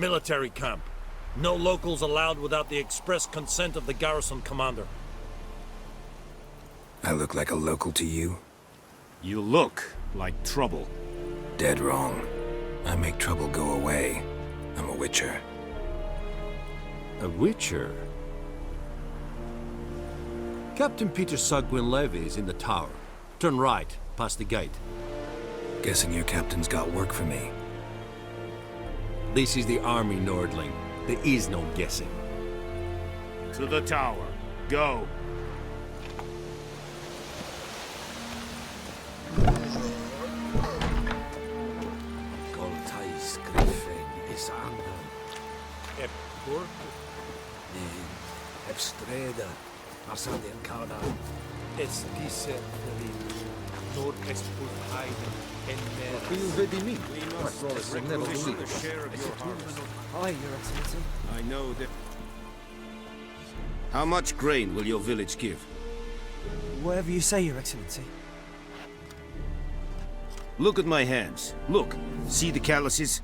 Military camp. No locals allowed without the express consent of the garrison commander. I look like a local to you? You look like trouble. Dead wrong. I make trouble go away. I'm a witcher. A witcher? Captain Peter Sagwin Levy is in the tower. Turn right, past the gate. Guessing your captain's got work for me. This is the army, Nordling. There is no guessing. To the tower. Go. Goltais Griffin is angen. Epur? Nee, Epstreda. Arsadir Kana. Es dice Nord-Est Heiden What do you really mean? After all, it's never believed. Hi, Your Excellency. I know that... How much grain will your village give? Whatever you say, Your Excellency. Look at my hands. Look. See the calluses?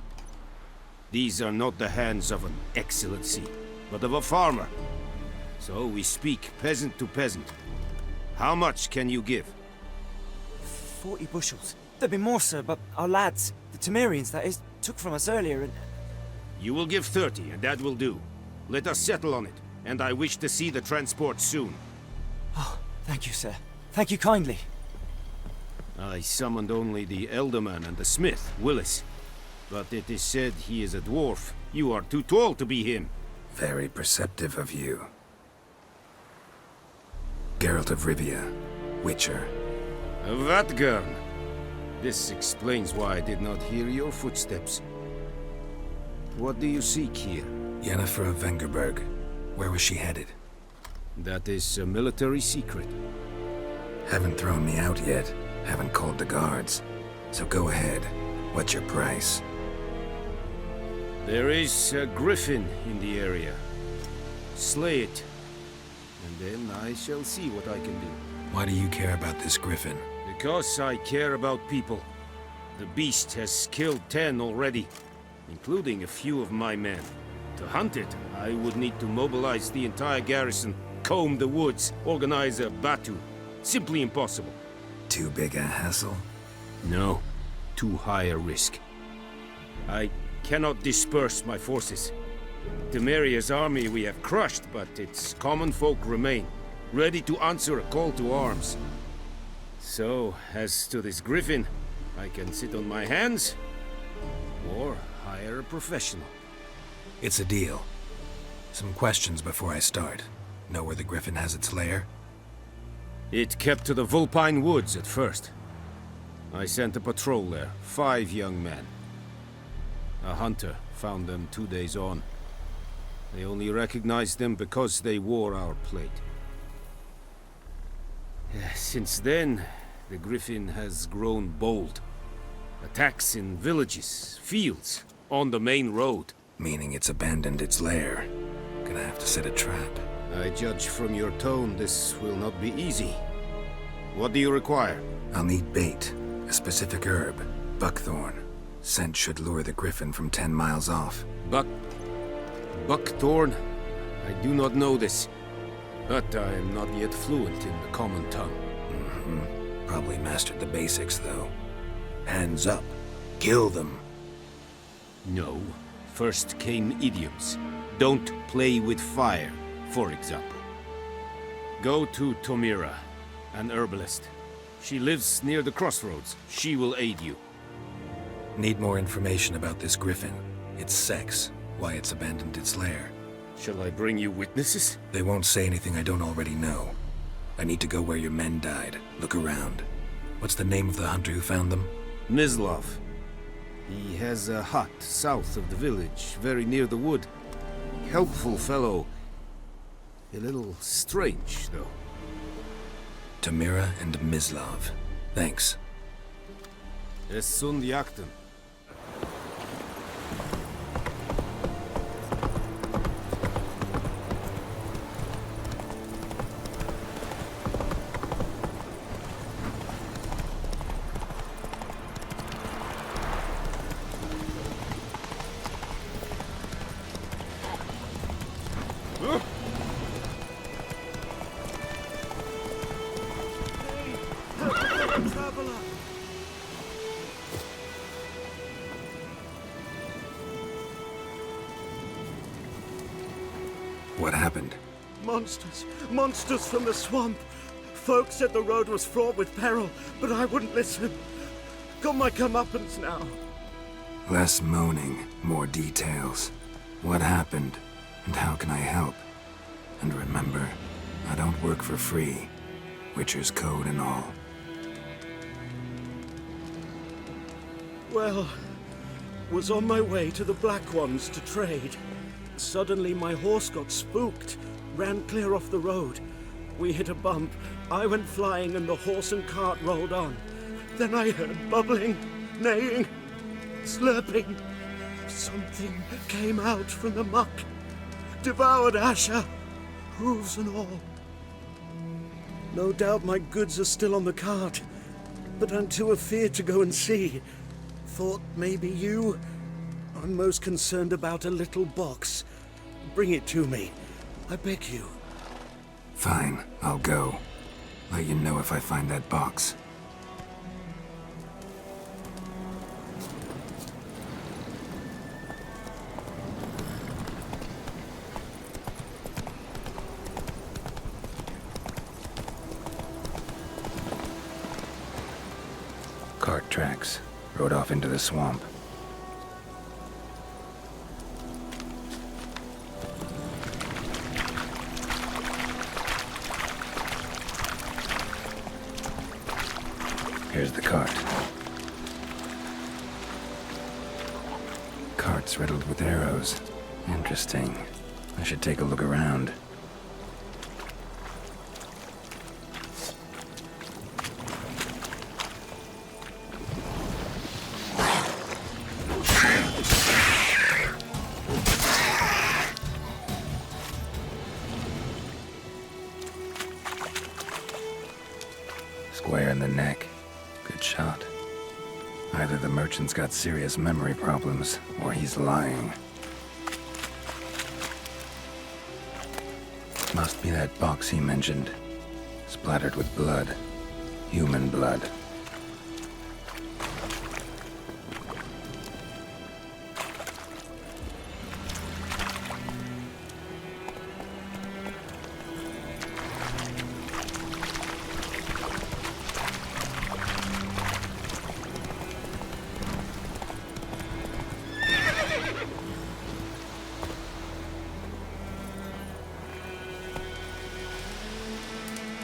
These are not the hands of an excellency, but of a farmer. So we speak peasant to peasant. How much can you give? 40 bushels. There'd be more, sir, but our lads, the Temerians, that is, took from us earlier and... You will give 30, and that will do. Let us settle on it, and I wish to see the transport soon. Oh, thank you, sir. Thank you kindly. I summoned only the Elderman and the smith, Willis. But it is said he is a dwarf. You are too tall to be him. Very perceptive of you. Geralt of Rivia, Witcher. Vatgern! This explains why I did not hear your footsteps. What do you seek here? Yennefer of Vengerberg. Where was she headed? That is a military secret. Haven't thrown me out yet. Haven't called the guards. So go ahead. What's your price? There is a griffin in the area. Slay it. And then I shall see what I can do. Why do you care about this griffin? Because I care about people. The beast has killed 10 already, including a few of my men. To hunt it, I would need to mobilize the entire garrison, comb the woods, organize a batu. Simply impossible. Too big a hassle? No, too high a risk. I cannot disperse my forces. Temeria's army we have crushed, but its common folk remain, ready to answer a call to arms. So, as to this griffin, I can sit on my hands, or hire a professional. It's a deal. Some questions before I start. Know where the griffin has its lair? It kept to the Vulpine Woods at first. I sent a patrol there, 5 young men. A hunter found them 2 days on. They only recognized them because they wore our plate. Since then, the griffin has grown bold. Attacks in villages, fields, on the main road. Meaning it's abandoned its lair. Gonna have to set a trap. I judge from your tone this will not be easy. What do you require? I'll need bait. A specific herb. Buckthorn. Scent should lure the griffin from 10 miles off. Buckthorn? I do not know this. But I am not yet fluent in the common tongue. Probably mastered the basics, though. Hands up. Kill them. No. First came idioms. Don't play with fire, for example. Go to Tomira, an herbalist. She lives near the crossroads. She will aid you. Need more information about this griffin. Its sex. Why it's abandoned its lair. Shall I bring you witnesses? They won't say anything I don't already know. I need to go where your men died. Look around. What's the name of the hunter who found them? Mislav. He has a hut south of the village, very near the wood. Helpful fellow. A little strange, though. Tamira and Mislav. Thanks. Es sunt jakten. What happened? Monsters! Monsters from the swamp! Folk said the road was fraught with peril, but I wouldn't listen. Got my comeuppance now. Less moaning, more details. What happened, and how can I help? And remember, I don't work for free. Witcher's code and all. Well, was on my way to the Black Ones to trade. Suddenly my horse got spooked, ran clear off the road. We hit a bump, I went flying and the horse and cart rolled on. Then I heard bubbling, neighing, slurping. Something came out from the muck, devoured Asher, hooves and all. No doubt my goods are still on the cart, but I'm too afeard to go and see. Thought maybe you... I'm most concerned about a little box. Bring it to me. I beg you. Fine, I'll go. Let you know if I find that box. Cart tracks. Rode off into the swamp. Here's the cart. Cart's riddled with arrows. Interesting. I should take a look around. Square in the neck. Good shot. Either the merchant's got serious memory problems, or he's lying. Must be that box he mentioned. Splattered with blood. Human blood.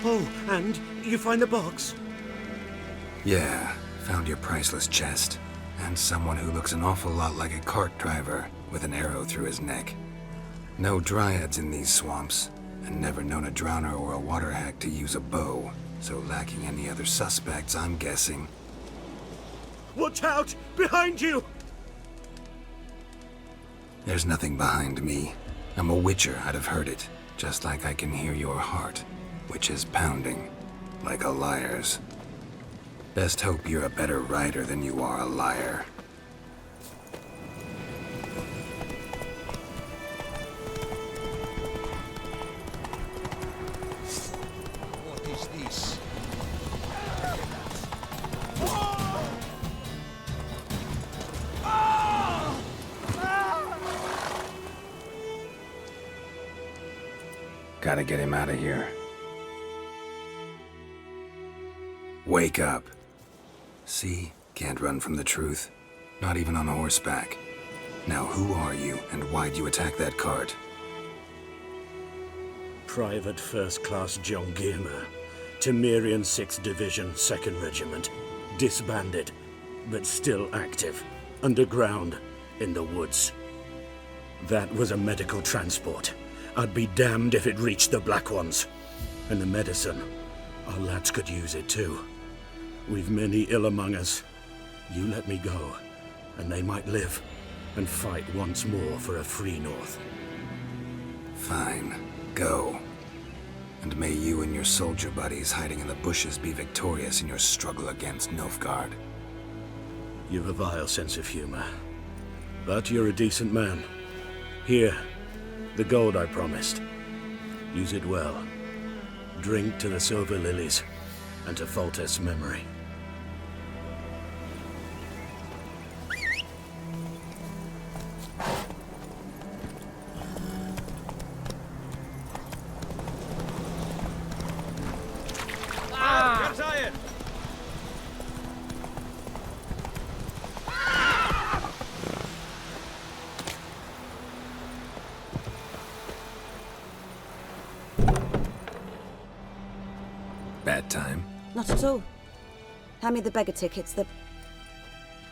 Oh, and you find the box? Yeah, found your priceless chest. And someone who looks an awful lot like a cart driver, with an arrow through his neck. No dryads in these swamps, and never known a drowner or a water hack to use a bow. So lacking any other suspects, I'm guessing. Watch out! Behind you! There's nothing behind me. I'm a witcher, I'd have heard it. Just like I can hear your heart, which is pounding, like a liar's. Best hope you're a better rider than you are a liar. What is this? Gotta get him out of here. Wake up. See? Can't run from the truth. Not even on horseback. Now who are you, and why'd you attack that cart? Private First Class John Gilmer, Temerian 6th Division, 2nd Regiment. Disbanded, but still active. Underground, in the woods. That was a medical transport. I'd be damned if it reached the Black Ones. And the medicine, our lads could use it too. We've many ill among us. You let me go, and they might live, and fight once more for a free North. Fine. Go. And may you and your soldier buddies hiding in the bushes be victorious in your struggle against Nilfgaard. You've a vile sense of humor. But you're a decent man. Here, the gold I promised. Use it well. Drink to the silver lilies, and to Foltest's memory. Not at all. Hand me the beggar tickets, the...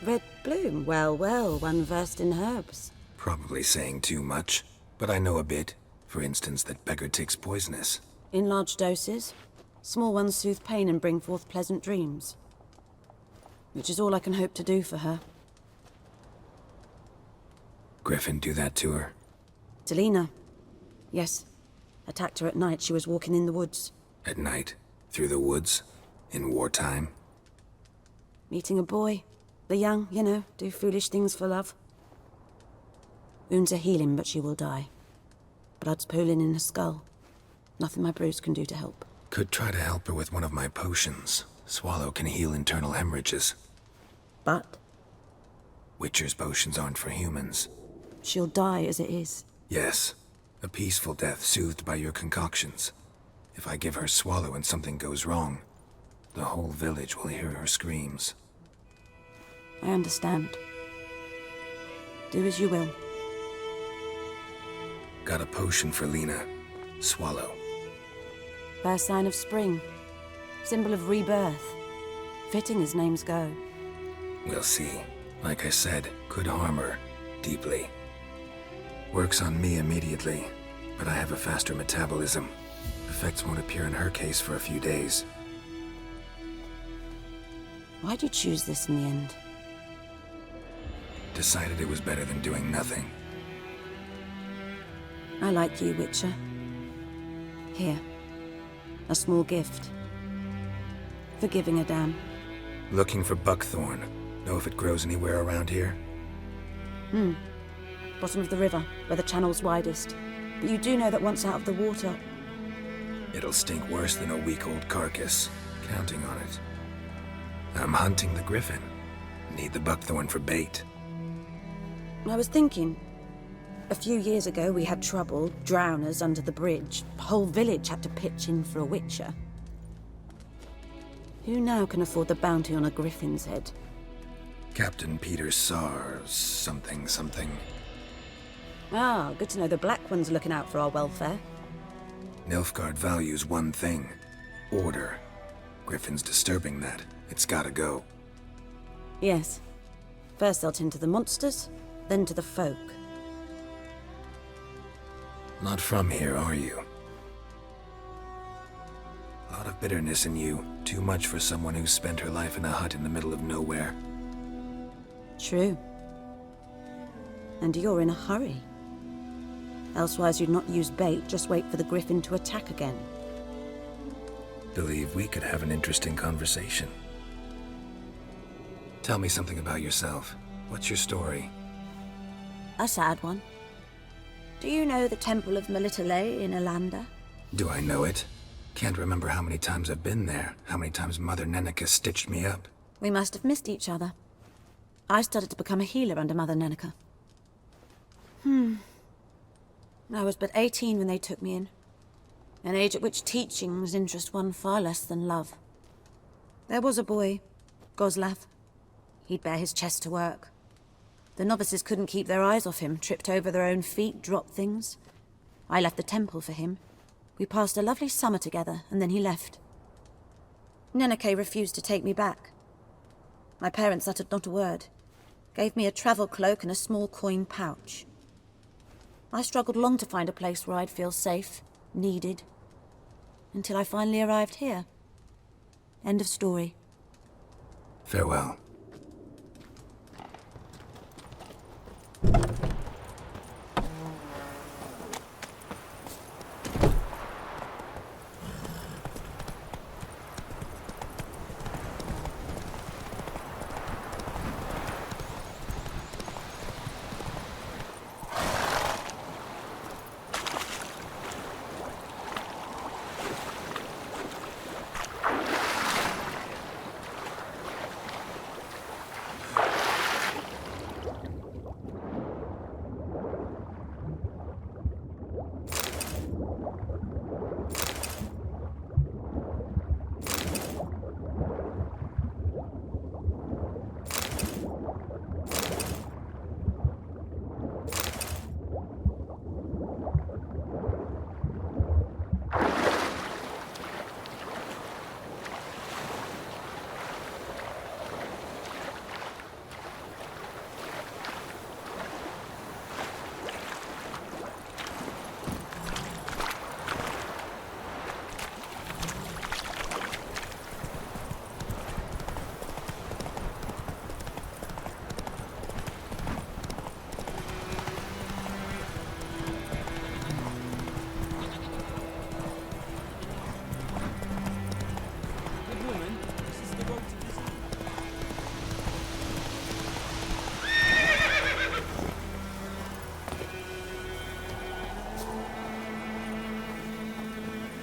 Red bloom. Well, well, one versed in herbs. Probably saying too much, but I know a bit. For instance, that beggar tick's poisonous. In large doses. Small ones soothe pain and bring forth pleasant dreams. Which is all I can hope to do for her. Griffin do that to her? Delina. Yes. Attacked her at night. She was walking in the woods. At night? Through the woods? In wartime? Meeting a boy. The young, you know, do foolish things for love. Wounds are healing, but she will die. Blood's pooling in her skull. Nothing my brews can do to help. Could try to help her with one of my potions. Swallow can heal internal hemorrhages. But? Witcher's potions aren't for humans. She'll die as it is. Yes. A peaceful death soothed by your concoctions. If I give her Swallow and something goes wrong, the whole village will hear her screams. I understand. Do as you will. Got a potion for Lena. Swallow. First sign of spring. Symbol of rebirth. Fitting as names go. We'll see. Like I said, could harm her. Deeply. Works on me immediately, but I have a faster metabolism. Effects won't appear in her case for a few days. Why'd you choose this in the end? Decided it was better than doing nothing. I like you, Witcher. Here. A small gift. For giving a damn. Looking for buckthorn. Know if it grows anywhere around here? Bottom of the river, where the channel's widest. But you do know that once out of the water... It'll stink worse than a week-old carcass. Counting on it. I'm hunting the griffin. Need the buckthorn for bait. I was thinking... A few years ago we had trouble, drowners under the bridge. The whole village had to pitch in for a witcher. Who now can afford the bounty on a griffin's head? Captain Peter Sar... something. Ah, good to know the Black One's looking out for our welfare. Nilfgaard values one thing. Order. Griffin's disturbing that. It's gotta go. Yes. First they'll tend to the monsters, then to the folk. Not from here, are you? A lot of bitterness in you. Too much for someone who spent her life in a hut in the middle of nowhere. True. And you're in a hurry. Elsewise you'd not use bait, just wait for the griffin to attack again. Believe we could have an interesting conversation. Tell me something about yourself. What's your story? A sad one. Do you know the Temple of Melitele in Alanda? Do I know it? Can't remember how many times I've been there, how many times Mother Neneka stitched me up. We must have missed each other. I started to become a healer under Mother Neneka. I was but 18 when they took me in. An age at which teachings interest one far less than love. There was a boy, Goslav. He'd bare his chest to work. The novices couldn't keep their eyes off him, tripped over their own feet, dropped things. I left the temple for him. We passed a lovely summer together, and then he left. Neneke refused to take me back. My parents uttered not a word. Gave me a travel cloak and a small coin pouch. I struggled long to find a place where I'd feel safe, needed, until I finally arrived here. End of story. Farewell.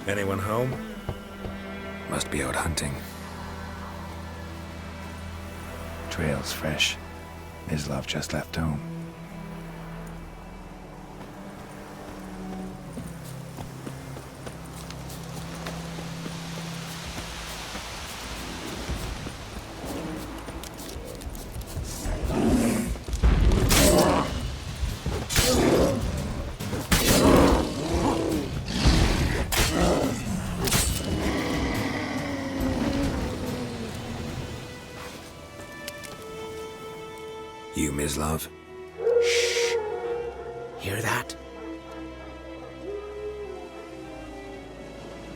Anyone home? Must be out hunting. Trail's fresh. Mislav just left home. You, Mislav? Shh. Hear that?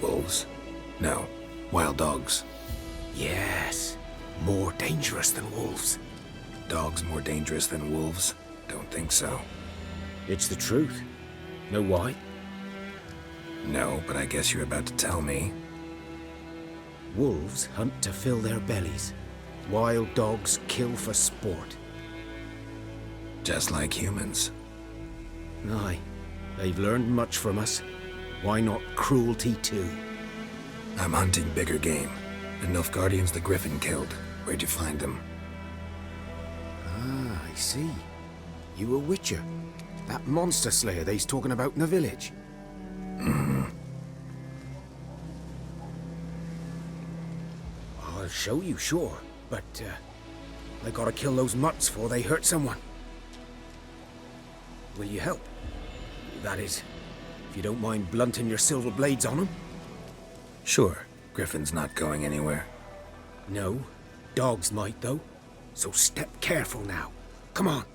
Wolves? No. Wild dogs. Yes. More dangerous than wolves. Dogs more dangerous than wolves? Don't think so. It's the truth. Know why? No, but I guess you're about to tell me. Wolves hunt to fill their bellies. Wild dogs kill for sport. Just like humans. Aye. They've learned much from us. Why not cruelty too? I'm hunting bigger game. The Nilfgaardians the Griffin killed. Where'd you find them? Ah, I see. You a witcher. That monster slayer they's talking about in the village. I'll show you, sure. But, I gotta kill those mutts before they hurt someone. Will you help? That is, if you don't mind blunting your silver blades on them. Sure. Griffin's not going anywhere. No. Dogs might, though. So step careful now. Come on.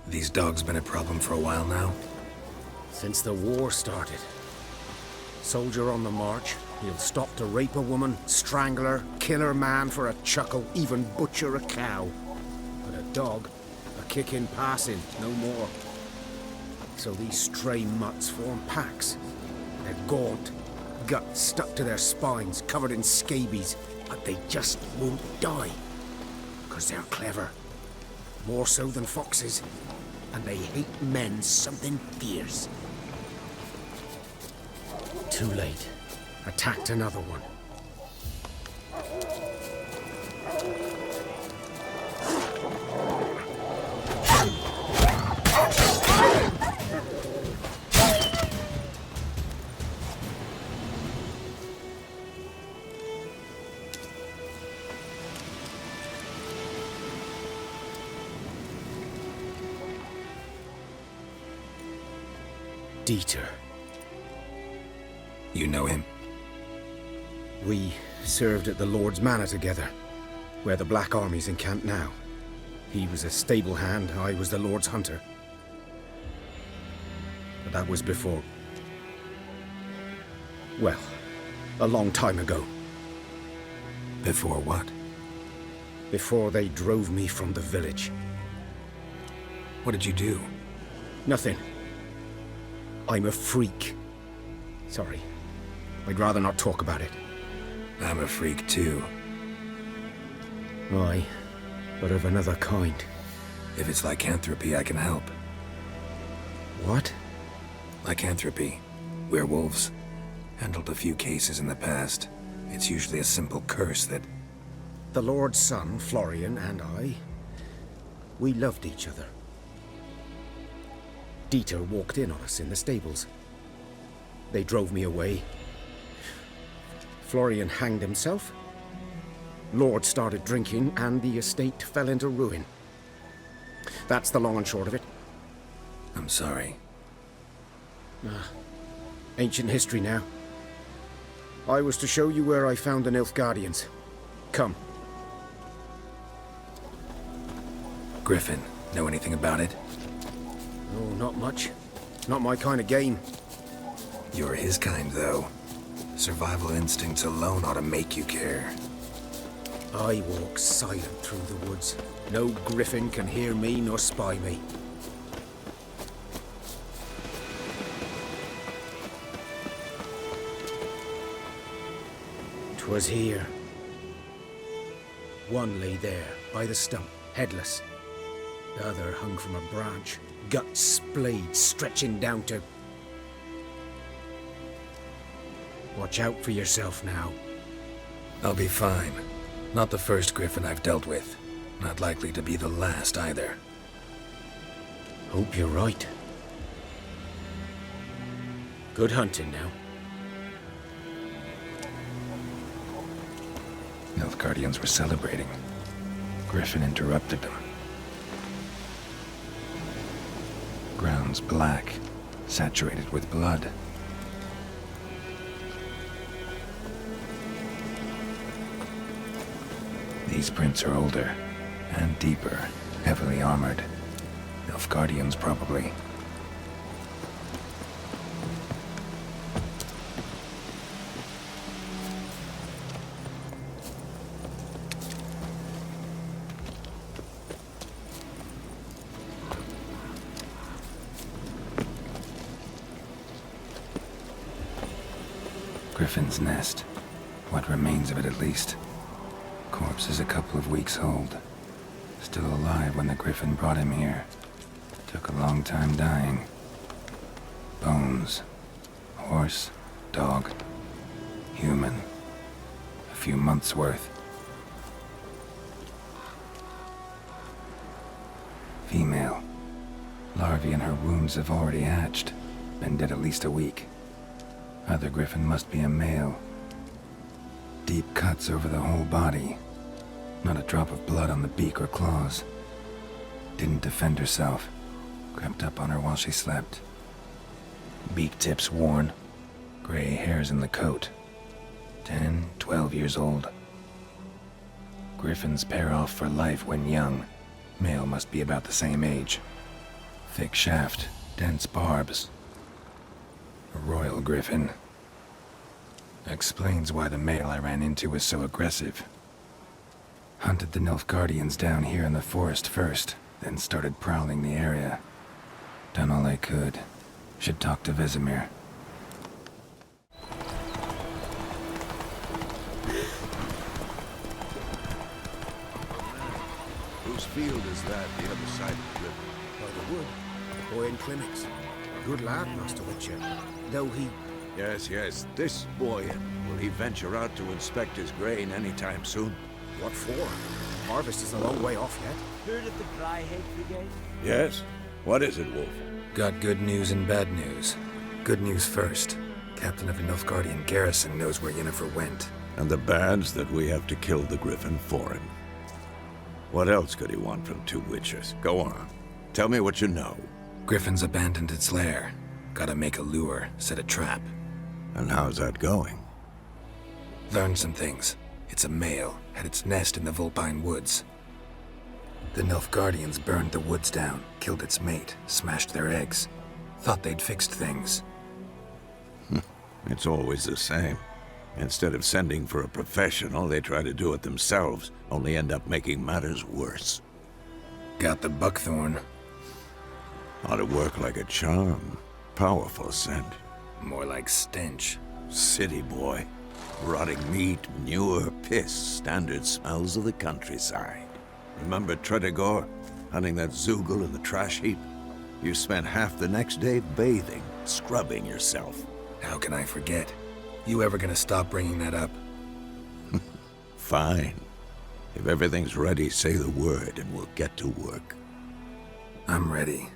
These dogs been a problem for a while now? Since the war started. Soldier on the march, he'll stop to rape a woman, strangle her, kill her man for a chuckle, even butcher a cow. But a dog, a kick in passing, no more. So these stray mutts form packs. They're gaunt, guts stuck to their spines, covered in scabies, but they just won't die. Because they're clever. More so than foxes. And they hate men something fierce. Too late. Attacked another one. Dieter. You know him? We served at the Lord's Manor together, where the Black Army's encamped now. He was a stable hand, I was the Lord's hunter. But that was before... well, a long time ago. Before what? Before they drove me from the village. What did you do? Nothing. I'm a freak. Sorry. I'd rather not talk about it. I'm a freak too. Aye, but of another kind. If it's lycanthropy, I can help. What? Lycanthropy. Werewolves. Handled a few cases in the past. It's usually a simple curse that... The Lord's son, Florian, and I... we loved each other. Dieter walked in on us in the stables. They drove me away. Florian hanged himself. Lord started drinking, and the estate fell into ruin. That's the long and short of it. I'm sorry. Ancient history now. I was to show you where I found the Nilfgaardians. Come. Griffin, know anything about it? Oh, not much. Not my kind of game. You're his kind, though. Survival instincts alone ought to make you care. I walk silent through the woods. No griffin can hear me nor spy me. 'Twas here. One lay there, by the stump, headless. The other hung from a branch, guts splayed, stretching down to... Watch out for yourself now. I'll be fine. Not the first griffin I've dealt with. Not likely to be the last either. Hope you're right. Good hunting now. Nilfgaardians were celebrating. Griffin interrupted them. Ground's black, saturated with blood. These prints are older, and deeper, heavily armored. Nilfgaardians, probably. Griffin's nest. What remains of it, at least. Corpse is a couple of weeks old. Still alive when the griffin brought him here. Took a long time dying. Bones. Horse. Dog. Human. A few months' worth. Female. Larvae in her wounds have already hatched. Been dead at least a week. Other griffin must be a male. Deep cuts over the whole body. Not a drop of blood on the beak or claws. Didn't defend herself. Crept up on her while she slept. Beak tips worn. Gray hairs in the coat. 10, 12 years old. Griffins pair off for life when young. Male must be about the same age. Thick shaft, dense barbs. A royal griffin. Explains why the male I ran into was so aggressive. Hunted the Nilfgaardians down here in the forest first, then started prowling the area. Done all I could. Should talk to Vesemir. Whose field is that, the other side of the river? By the wood. The boy in clinics. Good lad, Master Witcher. Though he... Yes, this boy. Will he venture out to inspect his grain anytime soon? What for? Harvest is a long way off yet. Heard of the Dryhead Brigade? Yes? What is it, Wolf? Got good news and bad news. Good news first. Captain of a Nilfgaardian garrison knows where Yennefer went. And the bad's that we have to kill the griffin for him. What else could he want from two witches? Go on. Tell me what you know. Griffin's abandoned its lair. Gotta make a lure, set a trap. And how's that going? Learned some things. It's a male, had its nest in the Vulpine Woods. The Nilfgaardians burned the woods down, killed its mate, smashed their eggs. Thought they'd fixed things. It's always the same. Instead of sending for a professional, they try to do it themselves, only end up making matters worse. Got the buckthorn. Ought to work like a charm. Powerful scent. More like stench. City boy. Rotting meat, manure, piss, standard smells of the countryside. Remember Tredegor? Hunting that Zoogle in the trash heap? You spent half the next day bathing, scrubbing yourself. How can I forget? You ever gonna stop bringing that up? Fine. If everything's ready, say the word and we'll get to work. I'm ready.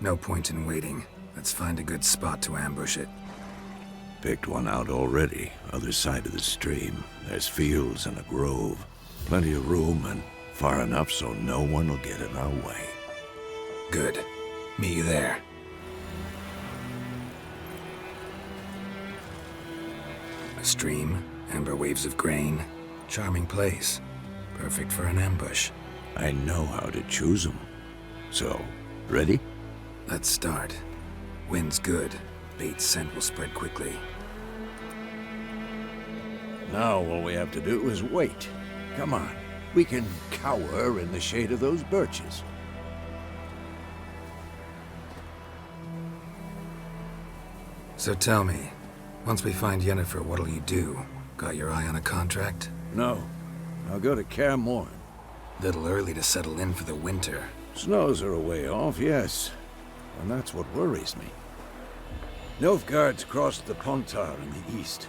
No point in waiting. Let's find a good spot to ambush it. Picked one out already, other side of the stream. There's fields and a grove. Plenty of room and far enough so no one will get in our way. Good. Meet you there. A stream, amber waves of grain. Charming place. Perfect for an ambush. I know how to choose them. So, ready? Let's start. Wind's good. Bait's scent will spread quickly. Now all we have to do is wait. Come on. We can cower in the shade of those birches. So tell me, once we find Yennefer, what'll you do? Got your eye on a contract? No. I'll go to Kaer Morhen. Little early to settle in for the winter. Snows are a way off, yes. And that's what worries me. Nilfgaard's crossed the Pontar in the east.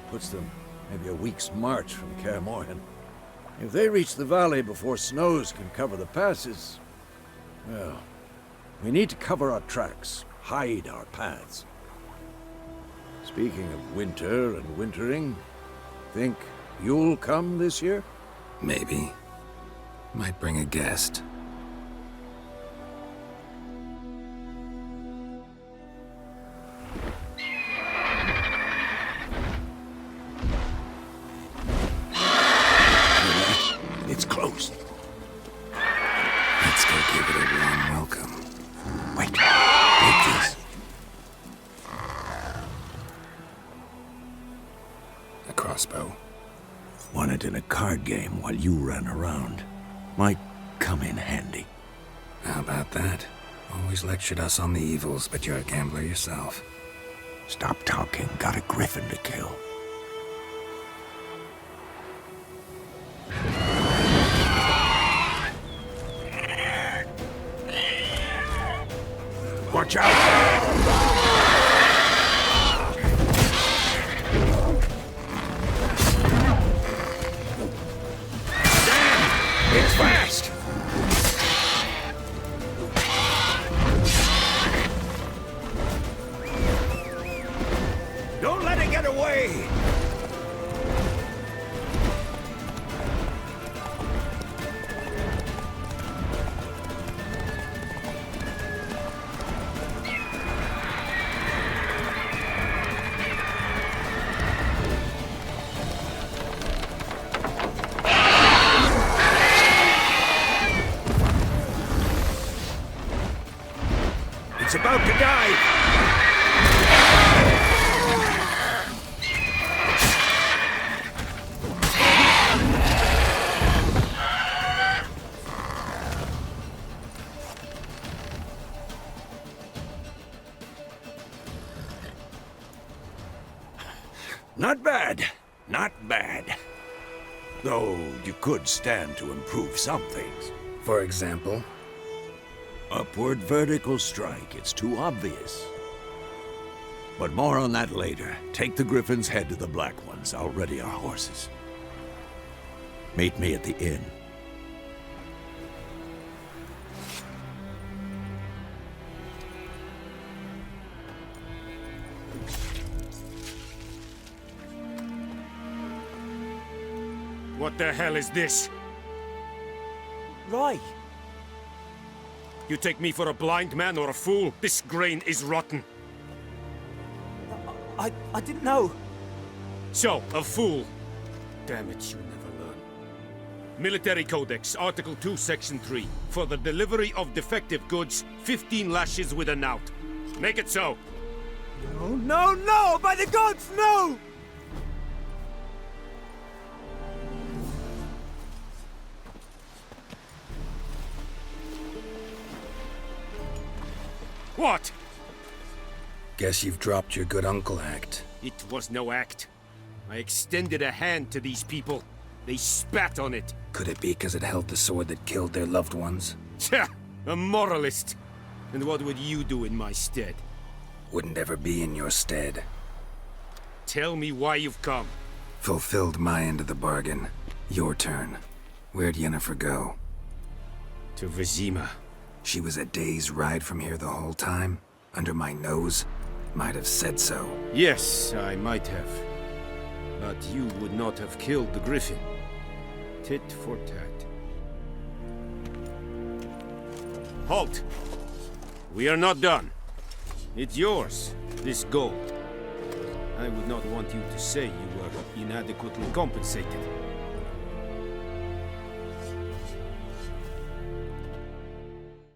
puts them maybe a week's march from Kaer Morhen. If they reach the valley before snows can cover the passes, well, we need to cover our tracks, hide our paths. Speaking of winter and wintering, think you'll come this year? Maybe. Might bring a guest. It's closed. Let's go give it a warm welcome. Wait. Take this. A crossbow. Won it in a card game while you ran around. Might come in handy. How about that? Always lectured us on the evils, but you're a gambler yourself. Stop talking. Got a griffin to kill. Watch out! Damn! It's fast! Don't let it get away! It's about to dive! Not bad. Not bad. Though you could stand to improve some things. For example? Upward vertical strike. It's too obvious. But more on that later. Take the Griffin's head to the Black Ones. I'll ready our horses. Meet me at the inn. What the hell is this? Rye! You take me for a blind man or a fool? This grain is rotten. I didn't know. So, a fool. Damn it, you never learn. Military Codex, Article 2, Section 3. For the delivery of defective goods, 15 lashes with a knout. Make it so. No, no, no! By the gods, no! What? Guess you've dropped your good uncle act. It was no act. I extended a hand to these people. They spat on it. Could it be because it held the sword that killed their loved ones? Tja, a moralist. And what would you do in my stead? Wouldn't ever be in your stead. Tell me why you've come. Fulfilled my end of the bargain. Your turn. Where'd Yennefer go? To Vizima. She was a day's ride from here the whole time? Under my nose? Might have said so. Yes, I might have. But you would not have killed the Griffin. Tit for tat. Halt! We are not done. It's yours, this gold. I would not want you to say you were inadequately compensated.